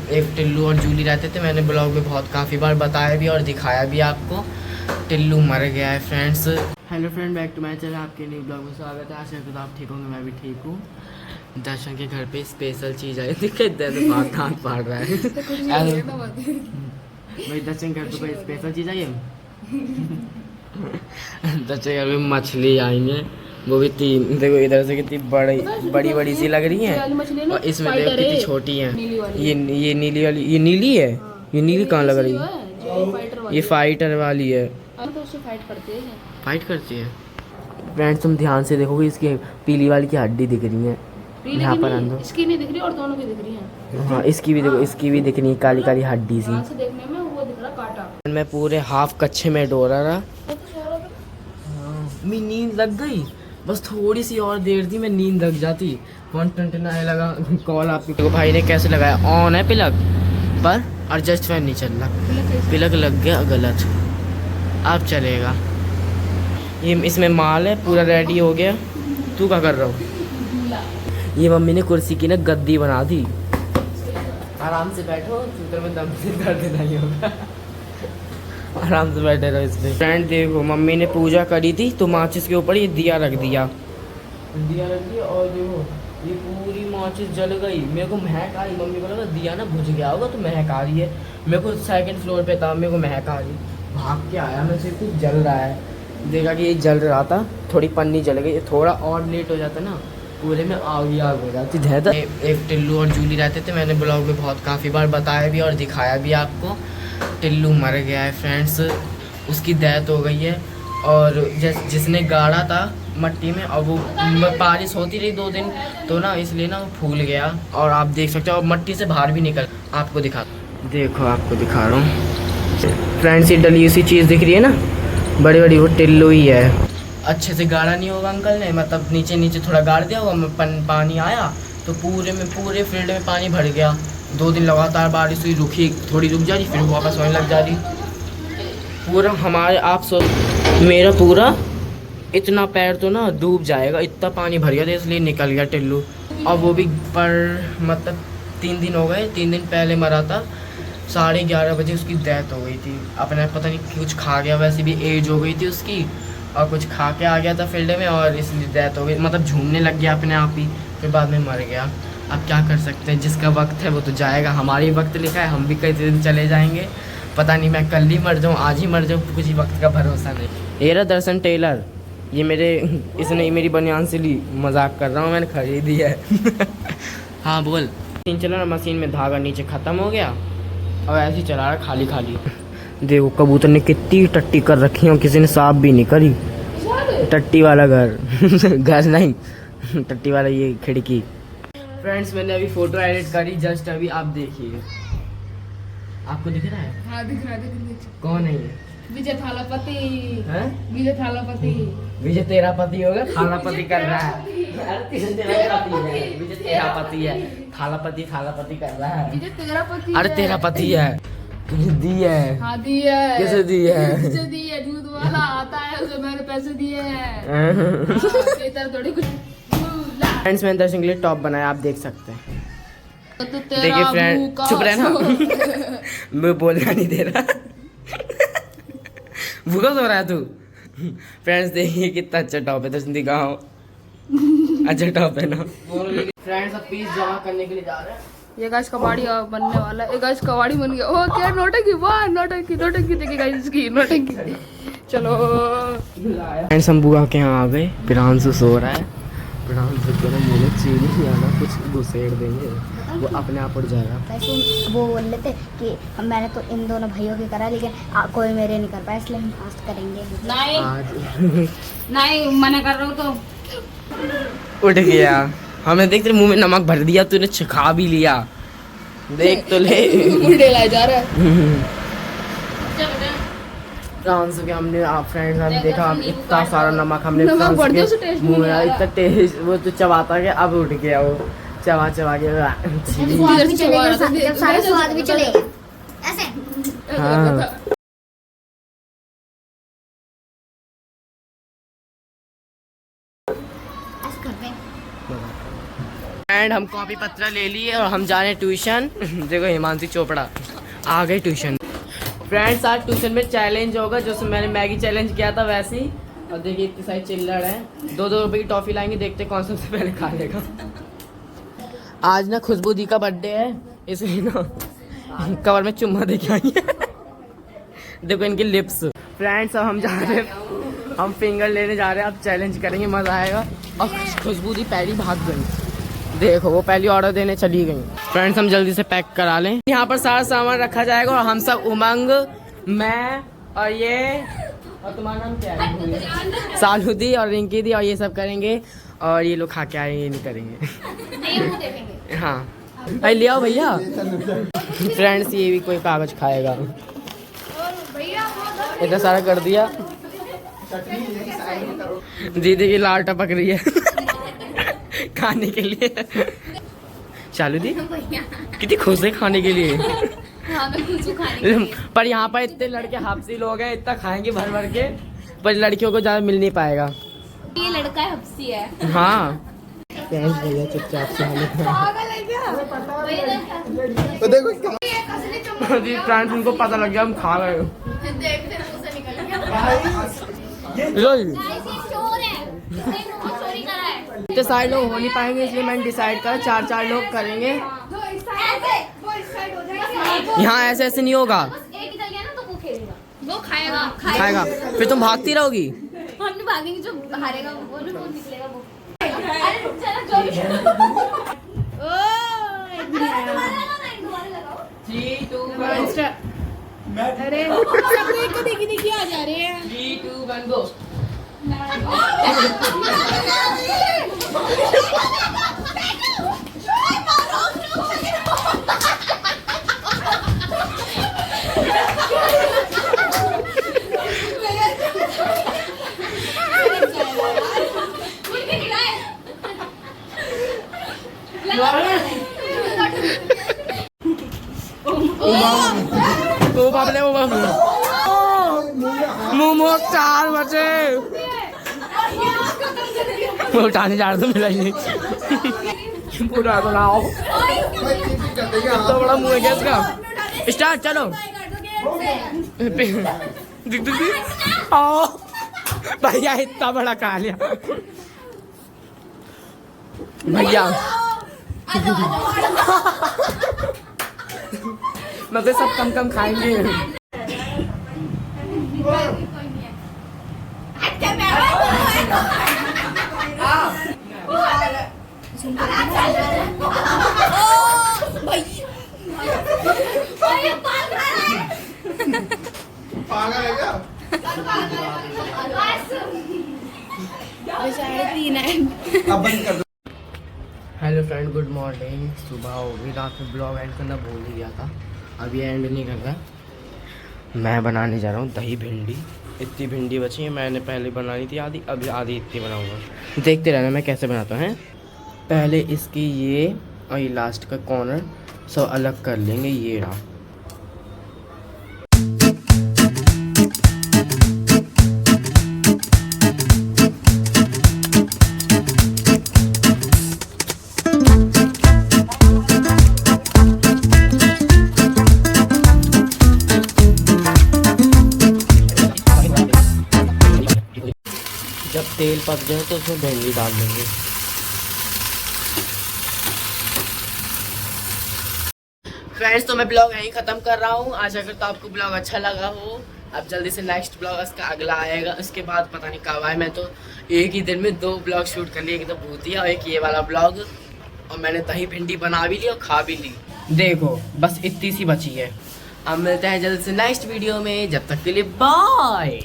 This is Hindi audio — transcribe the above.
एक टिल्लू और जूली रहते थे। मैंने ब्लॉग में बहुत काफ़ी बार बताया भी और दिखाया भी आपको। टिल्लू मर गया है friends. Hello friend, back to my channel, आपके न्यू ब्लॉग में स्वागत है। आशा करता हूँ आप ठीक होंगे, मैं भी ठीक हूँ। दर्शन के घर पे स्पेशल चीज़ आई थी, दांत फाड़ रहा है भाई। दर्शन के घर पे कोई स्पेशल चीज़ आई है। दर्शन के घर में मछली आई है, वो भी 3। देखो इधर से कितनी बड़ी बड़ी सी लग रही है, और इसमें देखो कितनी छोटी है। ये नीली वाली, ये नीली है। ये नीली कहाँ लग रही है? ये फाइटर वाली है। फाइट करती है। फ्रेंड्स तुम ध्यान से देखोगे, इसकी पीली वाली की हड्डी दिख रही है यहाँ पर अंदर। इसकी नहीं दिख रही और दोनों की दिख रही है। हाँ इसकी भी देखो, इसकी भी दिख रही है काली काली हड्डी सी। देखने में वो दिख रहा काटा। मैं पूरे हाफ कच्चे में डोरा रहा। मेरी नींद लग गई, बस थोड़ी सी और देर थी, मैं नींद लग जाती। 129 लगा कॉल आपके भाई ने कैसे लगाया। ऑन है प्लग पर, और जस्ट फैन नहीं चल रहा। प्लग लग गया गलत, अब चलेगा। ये इसमें माल है, पूरा रेडी हो गया। तू क्या कर रहा हो? ये मम्मी ने कुर्सी की ना गद्दी बना दी। आराम से बैठो, सूत्र में दम से दर्द नहीं होगा। आराम से बैठे रहो इसमें। फ्रेंड देखो, मम्मी ने पूजा करी थी तो माचिस के ऊपर ये दिया रख दिया। और देखो ये पूरी माचिस जल गई। मेरे को महक आई, मम्मी को लगा दिया ना बुझ गया होगा तो महक आ रही है। मेरे को 2nd फ्लोर पे था, मेरे को महक आ रही। भाग के आया मैं, सिर्फ कुछ जल रहा है। देखा कि ये जल रहा था, थोड़ी पन्नी जल गई। थोड़ा और लेट हो जाता ना, पूरे में आग हो जाती है। एक टिल्लू और जूली रहते थे। मैंने ब्लॉग में बहुत काफ़ी बार बताया भी और दिखाया भी आपको। टिल्लू मर गया है फ्रेंड्स, उसकी डेथ हो गई है। और जिसने गाड़ा था मट्टी में, और वो बारिश होती रही 2 दिन तो ना, इसलिए ना वो फूल गया। और आप देख सकते हो, और मट्टी से बाहर भी निकल। आपको दिखा, देखो आपको दिखा रहा हूँ फ्रेंड्स। ये डली सी चीज़ दिख रही है ना, बड़ी बड़ी, वो टिल्लू ही है। अच्छे से गाड़ा नहीं होगा अंकल ने, मतलब नीचे नीचे थोड़ा गाड़ दिया होगा। पानी आया तो पूरे फील्ड में पानी भर गया। 2 दिन लगातार बारिश हुई, रुकी थोड़ी, रुक जा रही, फिर वापस होने लग जा रही। पूरा हमारे मेरा पूरा इतना पैर तो ना डूब जाएगा, इतना पानी भर गया था, इसलिए निकल गया टिल्लू। और वो भी पर मतलब 3 दिन हो गए। 3 दिन पहले मरा था, 11:30 बजे उसकी डेथ हो गई थी। अपने पता नहीं कुछ खा गया, वैसे भी एज हो गई थी उसकी, और कुछ खा के आ गया था फील्ड में, और इसलिए डेथ हो गई। मतलब झूमने लग गया अपने आप ही, फिर बाद में मर गया। अब क्या कर सकते हैं, जिसका वक्त है वो तो जाएगा। हमारी वक्त लिखा है, हम भी कई दिन चले जाएंगे। पता नहीं मैं कल ही मर जाऊँ, आज ही मर जाऊँ, कुछ ही वक्त का भरोसा नहीं। ये रहा दर्शन टेलर, ये इसने मेरी बनियान से ली। मजाक कर रहा हूँ, मैंने खरीदी है। हाँ बोल। मशीन चला ना, मशीन में धागा नीचे ख़त्म हो गया, और ऐसे ही चला रहा खाली खाली। देखो कबूतर ने कितनी टट्टी कर रखी है, किसी ने साफ भी नहीं करी। टट्टी वाला घर घर नहीं, टट्टी वाला ये खिड़की। फ्रेंड्स मैंने अभी फोटो एडिट करी जस्ट अभी, आप देखिए। आपको दिख रहा है? हाँ दिख रहा है। कौन है ये? विजय थालापति। हैं? विजय थालापति। विजय तेरा पति होगा, थालापति कर रहा है। विजय तेरा पति है, थालापति कर रहा है। विजय तेरा पति। अरे तेरा पति है, तुझे दी है। हाँ दी है। कैसे दी है? मुझे दी है, दूध वाला आता है, उसे मैंने पैसे दिए हैं। थोड़ी कुछ। फ्रेंड्स मैंने दर्शन के लिए टॉप बनाया, आप देख सकते हैं। देखिए फ्रेंड, चुप रहना। मैं बोलना नहीं दे रहा। भूखा सो रहा है तू? फ्रेंड्स देखिए कितना अच्छा टॉप है, दर्शन दिखाओ। अच्छा टॉप है ना। फ्रेंड्स अब पीस जमा करने के लिए जा रहे हैं। ये गाइस कबाड़ी बनने वाला है। ये गाइस कबाड़ी बन गया। ओह क्या नोटंकी, वाह नोटंकी देखिए गाइस इसकी नोटंकी। चलो फ्रेंड्स हम बुआ के यहाँ आ गए। प्रियांशु सो रहा है। प्रियांशु को ना मुझे चीनी नहीं आना, कुछ घुसेड़ देंगे, वो अपने आप उड़ जाएगा। वो बोल रहे थे कि मैंने तो इन दोनों भाइयों की करा, लेकिन कोई मेरे नहीं कर पाया, इसलिए हम फास्ट करेंगे। नहीं नहीं मना कर रहा हूँ तो उठ गया। हमने देख तेरे मुंह में नमक भर दिया, तूने खा भी लिया। देख तो ले। उल्टे लाए जा रहा है। फ्रांस के हमने फ्रेंड्स हमने देखा, इतना सारा नमक हमने मुंह में, इतना टेस्ट। वो तो चबाता गया, अब उठ गया वो चबा के। सारे स्वाद भी चले ऐसे। हाँ करते हैं। एंड हम कॉपी पत्र ले लिए और हम जा रहे हैं ट्यूशन। देखो हिमांशु चोपड़ा आ गए ट्यूशन। फ्रेंड्स आज ट्यूशन में चैलेंज होगा, जैसे मैंने मैगी चैलेंज किया था वैसे ही। और देखिए इतनी सारी चिल्लड़ है, 2-2 रुपए की टॉफी लाएंगे, देखते कौन सबसे पहले खा लेगा। आज ना खुशबू दी का बर्थडे है, इसलिए ना कवर में चुम्मा दे के आई है। देखो इनकी लिप्स। फ्रेंड्स अब हम जा रहे हैं, हम फिंगर लेने जा रहे हैं, अब चैलेंज करेंगे, मजा आएगा। और खुशबू दी पहली भाग गई, देखो वो पहली ऑर्डर देने चली गई। फ्रेंड्स हम जल्दी से पैक करा लें। यहाँ पर सारा सामान रखा जाएगा और हम सब उमंग, मैं और ये, और तुम्हारा नाम क्या है, सालू दी और रिंकी दी, और ये सब करेंगे। और ये लोग खा के आएंगे, ये नहीं करेंगे। हाँ भाई ले आओ भैया। फ्रेंड्स ये भी कोई कागज खाएगा, इतना सारा कर दिया। दीदी की लाल टपक रही है खाने के लिए। चालू दी कितनी खुश है खाने के लिए। पर यहाँ पर इतने लड़के हाफसी लोग हैं, इतना खाएंगे भर भर के, पर लड़कियों को ज्यादा मिल नहीं पाएगा। ये लड़का हफ्सी है। हाँ भैया चुपचाप से फ्रेंड्स उनको पता लग गया हम खा रहे हो। इतने सारे लोग हो नहीं पाएंगे, इसलिए मैंने डिसाइड करा 4-4 लोग करेंगे। यहाँ ऐसे ऐसे नहीं होगा, वो खाएगा खाएगा फिर तुम भागती रहोगी। हम नहीं भागेंगे, जो हारेगा वो निकलेगा वो। अरे रुक जा ना, अरे को देखी आ जा रहे हैं। 3, 2, 1 गो। मुंह 4 बचे उठाने जा रहा था, मिला ही नहीं। पूरा बनाओ, इतना बड़ा मुंह है क्या इसका। स्टार्ट चलो। दिख आओ भैया, इतना बड़ा खा लिया भैया। मतलब सब कम कम खाएंगे। Hello friend, good morning. सुबह हो गई, रात में ब्लॉग एंड करना भूल ही गया था, अभी एंड नहीं कर रहा। मैं बनाने जा रहा हूँ दही भिंडी। इतनी भिंडी बची है, मैंने पहले बनानी थी आधी, अभी आधी इतनी बनाऊंगा। देखते रहना मैं कैसे बनाता हूँ। पहले इसकी ये और ये लास्ट का कॉर्नर सब अलग कर लेंगे, ये रहा। जब तेल पक जाए तो उसमें भिंडी डाल देंगे। फ्रेंड्स तो मैं ब्लॉग यहीं ख़त्म कर रहा हूँ। आशा करता हूँ आपको ब्लॉग अच्छा लगा हो। अब जल्दी से नेक्स्ट ब्लॉग इसका अगला आएगा, उसके बाद पता नहीं कब आए। मैं तो एक ही दिन में 2 ब्लॉग शूट कर लिए, एक तो भूतिया और एक ये वाला ब्लॉग। और मैंने दही भिंडी बना भी ली और खा भी ली। देखो बस इतनी सी बची है। अब मिलते हैं जल्द से नेक्स्ट वीडियो में, जब तक के लिए बाय।